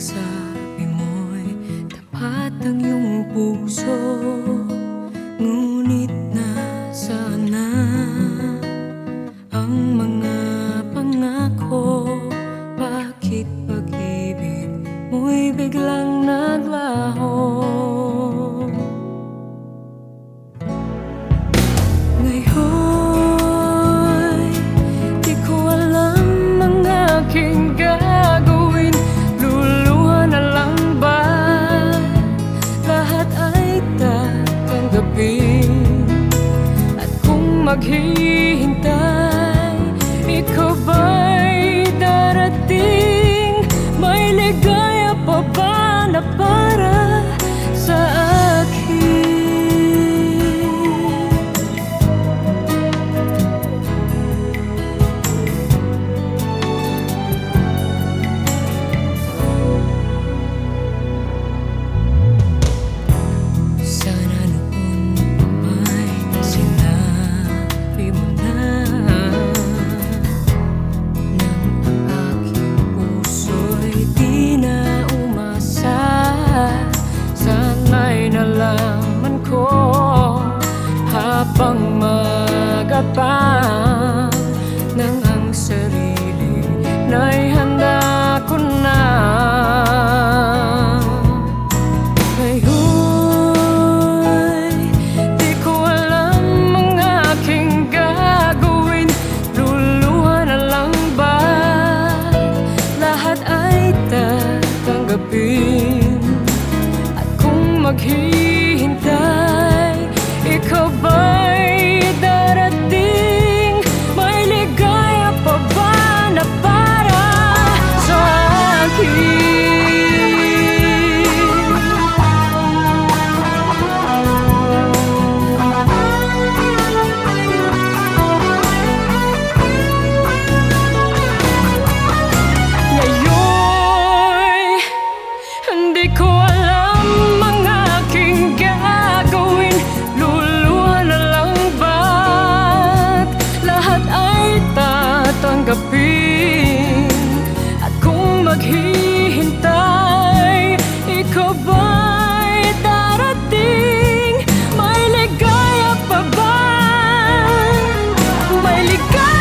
Pagsabi mo'y tapat ang iyong puso, ngunit nasana ang mga pangako? Bakit pag-ibig mo'y biglang naglaho? Ngayon, di ko alam ang aking gagawin. Luluha na lang ba? Lahat ay tatanggapin. At kung maghihintay, ikaw ba'y darating? May ligaya pa ba na para sa akin? Sana noon may sinabi mo na nang ang aking puso'y di na umasa. Sana'y nalaman ko habang magapang nang ang sarili na'y handa ko na. Ngayon, di ko alam ang aking gagawin. Luluha na lang ba? Lahat ay tatanggapin. At kung maghihintay, ikaw ba'y darating? May ligaya pa ba na para sa akin? Ngayon, hindi ko alam ang aking gagawin. Luluha na lang ba't lahat ay tatanggapin? At kung maghihintay, ikaw ba'y darating? May ligaya pa ba? May ligaya